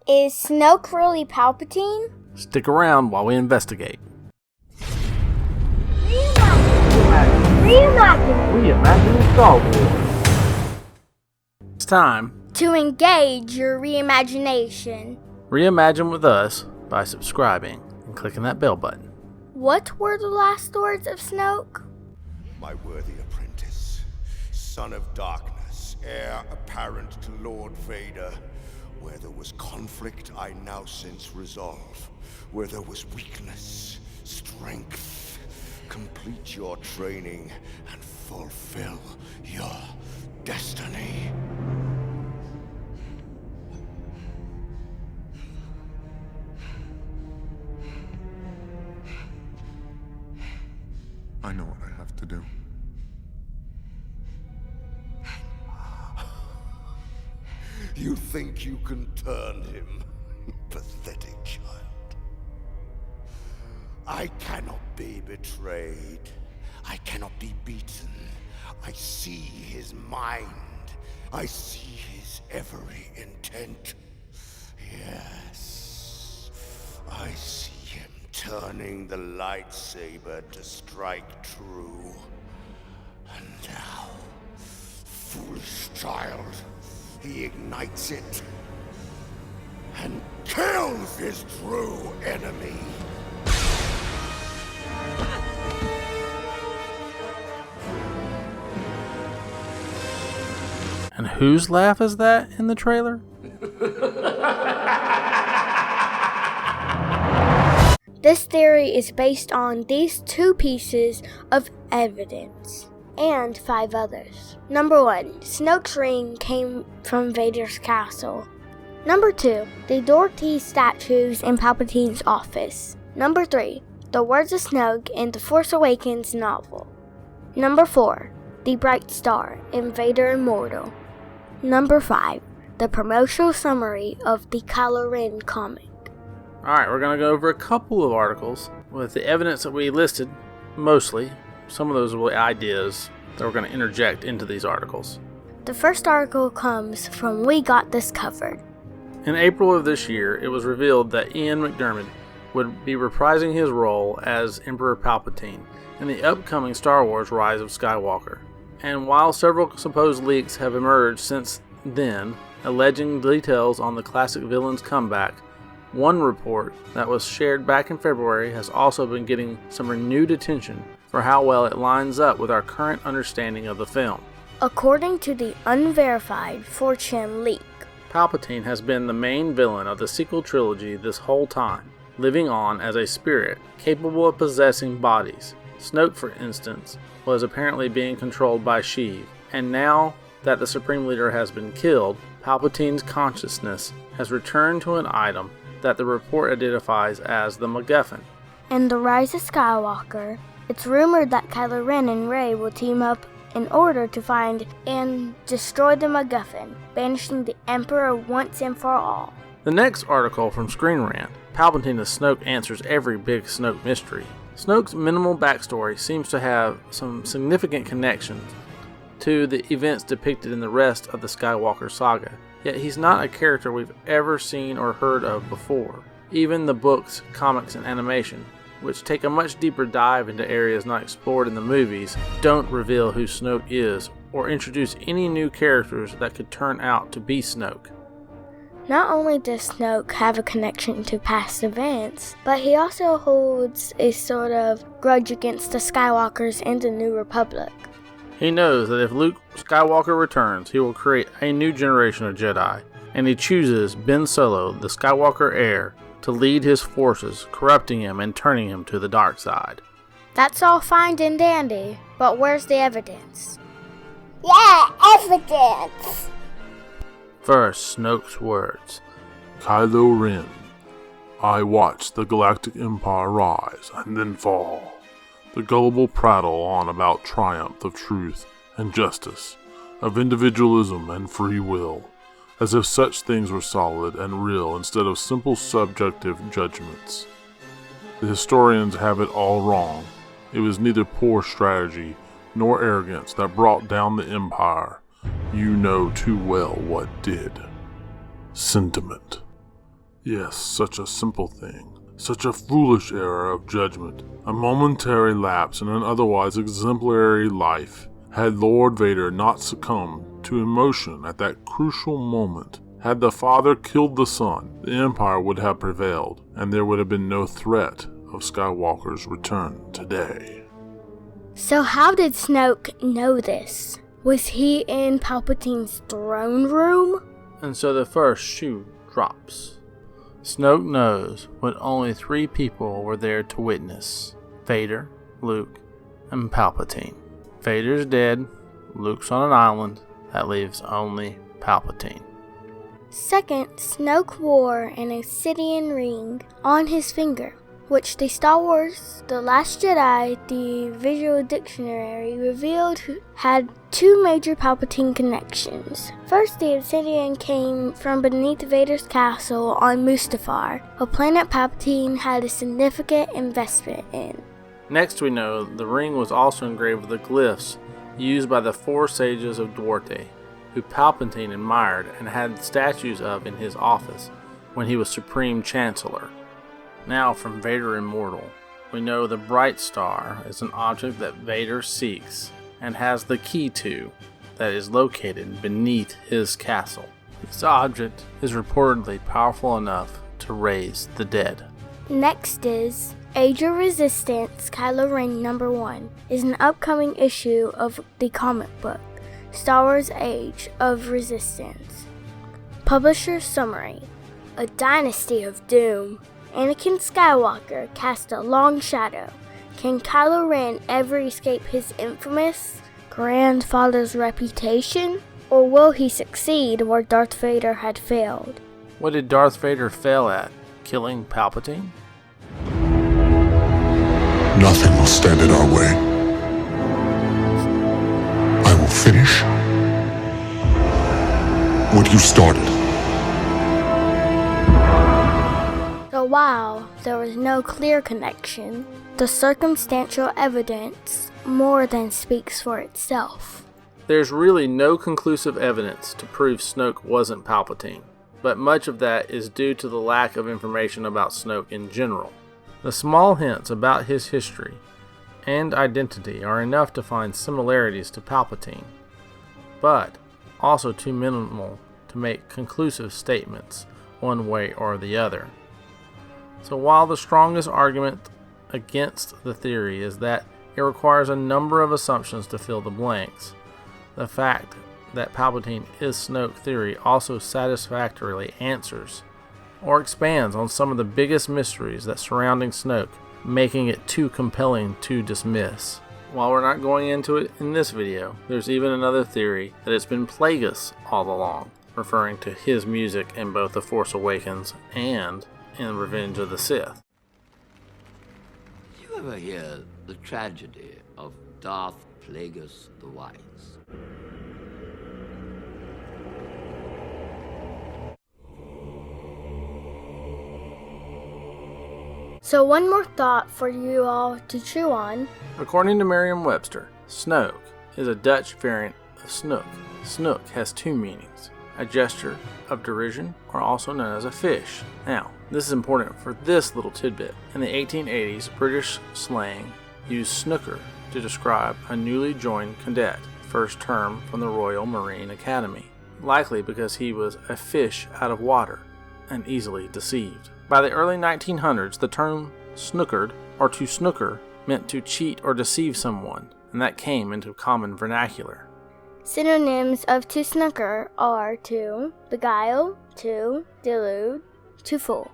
Is Snoke really Palpatine? Stick around while we investigate. Reimagine Star Wars. It's time to engage your reimagination. Reimagine with us by subscribing and clicking that bell button. What were the last words of Snoke? My worthy apprentice, son of darkness, heir apparent to Lord Vader. Where there was conflict, I now sense resolve. Where there was weakness, strength. Complete your training and fulfill your destiny. I know what I have to do. You think you can turn him? Pathetic child. I cannot be betrayed. I cannot be beaten. I see his mind. I see his every intent. Yes. I see him turning the lightsaber to strike true. And now, foolish child, he ignites it and kills his true enemy. And whose laugh is that in the trailer? This theory is based on these two pieces of evidence and 5 others. Number 1, Snoke's ring came from Vader's castle. Number 2, the Dorothy statues in Palpatine's office. Number 3, the words of Snoke in the Force Awakens novel. Number 4, the bright star in Vader Immortal. Number 5, the promotional summary of the Kylo Ren comic. Alright, we're going to go over a couple of articles with the evidence that we listed, mostly. Some of those will be ideas that we're going to interject into these articles. The first article comes from We Got This Covered. In April of this year, it was revealed that Ian McDiarmid would be reprising his role as Emperor Palpatine in the upcoming Star Wars Rise of Skywalker. And while several supposed leaks have emerged since then, alleging details on the classic villain's comeback, one report that was shared back in February has also been getting some renewed attention for how well it lines up with our current understanding of the film. According to the unverified 4chan leak, Palpatine has been the main villain of the sequel trilogy this whole time, living on as a spirit capable of possessing bodies. Snoke, for instance, was apparently being controlled by Sheev, and now that the Supreme Leader has been killed, Palpatine's consciousness has returned to an item that the report identifies as the MacGuffin. In The Rise of Skywalker, it's rumored that Kylo Ren and Rey will team up in order to find and destroy the MacGuffin, banishing the Emperor once and for all. The next article from Screen Rant, Palpatine as Snoke answers every big Snoke mystery. Snoke's minimal backstory seems to have some significant connections to the events depicted in the rest of the Skywalker saga, yet he's not a character we've ever seen or heard of before. Even the books, comics, and animation, which take a much deeper dive into areas not explored in the movies, don't reveal who Snoke is or introduce any new characters that could turn out to be Snoke. Not only does Snoke have a connection to past events, but he also holds a sort of grudge against the Skywalkers and the New Republic. He knows that if Luke Skywalker returns, he will create a new generation of Jedi, and he chooses Ben Solo, the Skywalker heir, to lead his forces, corrupting him and turning him to the dark side. That's all fine and dandy, but where's the evidence? Yeah, evidence! First, Snoke's words. Kylo Ren. I watched the Galactic Empire rise and then fall. The gullible prattle on about triumph of truth and justice, of individualism and free will, as if such things were solid and real instead of simple subjective judgments. The historians have it all wrong. It was neither poor strategy nor arrogance that brought down the Empire. You know too well what did. Sentiment. Yes, such a simple thing. Such a foolish error of judgment. A momentary lapse in an otherwise exemplary life. Had Lord Vader not succumbed to emotion at that crucial moment, had the father killed the son, the Empire would have prevailed, and there would have been no threat of Skywalker's return today. So how did Snoke know this? Was he in Palpatine's throne room? And so the first shoe drops. Snoke knows what only 3 people were there to witness: Vader, Luke, and Palpatine. Vader's dead, Luke's on an island, that leaves only Palpatine. Second, Snoke wore an obsidian ring on his finger, which the Star Wars The Last Jedi, the visual dictionary, revealed had 2 major Palpatine connections. First, the obsidian came from beneath Vader's castle on Mustafar, a planet Palpatine had a significant investment in. Next, we know the ring was also engraved with the glyphs used by the 4 sages of Duarte, who Palpatine admired and had statues of in his office when he was Supreme Chancellor. Now, from Vader Immortal, we know the Bright Star is an object that Vader seeks and has the key to, that is located beneath his castle. This object is reportedly powerful enough to raise the dead. Next is Age of Resistance Kylo Ren #1 is an upcoming issue of the comic book Star Wars Age of Resistance. Publisher summary: A dynasty of doom. Anakin Skywalker cast a long shadow. Can Kylo Ren ever escape his infamous grandfather's reputation? Or will he succeed where Darth Vader had failed? What did Darth Vader fail at? Killing Palpatine? Nothing will stand in our way. I will finish what you started. So while there was no clear connection, the circumstantial evidence more than speaks for itself. There's really no conclusive evidence to prove Snoke wasn't Palpatine, but much of that is due to the lack of information about Snoke in general. The small hints about his history and identity are enough to find similarities to Palpatine, but also too minimal to make conclusive statements one way or the other. So while the strongest argument against the theory is that it requires a number of assumptions to fill the blanks, the fact that Palpatine is Snoke theory also satisfactorily answers or expands on some of the biggest mysteries that surrounding Snoke, making it too compelling to dismiss. While we're not going into it in this video, there's even another theory that it's been Plagueis all along, referring to his music in both The Force Awakens and in Revenge of the Sith. Did you ever hear the tragedy of Darth Plagueis the Wise? So one more thought for you all to chew on. According to Merriam-Webster, Snoke is a Dutch variant of Snook. Snook has 2 meanings: a gesture of derision, or also known as a fish. Now, this is important for this little tidbit. In the 1880s, British slang used snooker to describe a newly joined cadet, first term from the Royal Marine Academy, likely because he was a fish out of water and easily deceived. By the early 1900s, the term snookered, or to snooker, meant to cheat or deceive someone, and that came into common vernacular. Synonyms of to snooker are to beguile, to delude, to fool.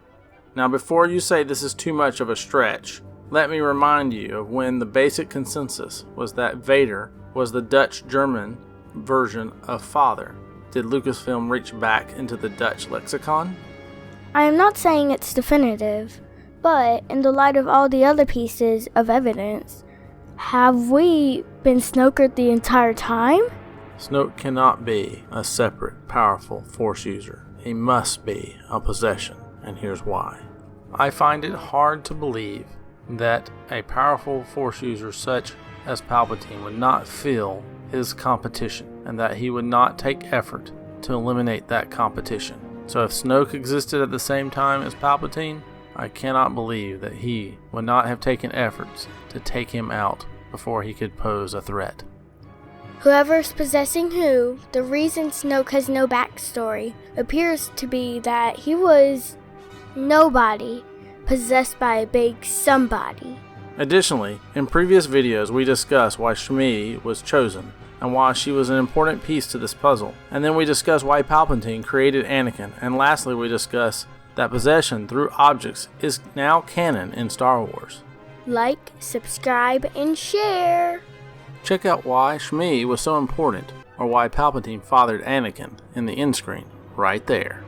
Now, before you say this is too much of a stretch, let me remind you of when the basic consensus was that Vader was the Dutch-German version of father. Did Lucasfilm reach back into the Dutch lexicon? I am not saying it's definitive, but in the light of all the other pieces of evidence, have we been Snokered the entire time? Snoke cannot be a separate, powerful Force user. He must be a possession, and here's why. I find it hard to believe that a powerful Force user such as Palpatine would not feel his competition, and that he would not take effort to eliminate that competition. So if Snoke existed at the same time as Palpatine, I cannot believe that he would not have taken efforts to take him out before he could pose a threat. Whoever's possessing who, the reason Snoke has no backstory appears to be that he was nobody possessed by a big somebody. Additionally, in previous videos we discussed why Shmi was chosen and why she was an important piece to this puzzle. And then we discuss why Palpatine created Anakin. And lastly, we discuss that possession through objects is now canon in Star Wars. Like, subscribe, and share! Check out why Shmi was so important, or why Palpatine fathered Anakin in the end screen right there.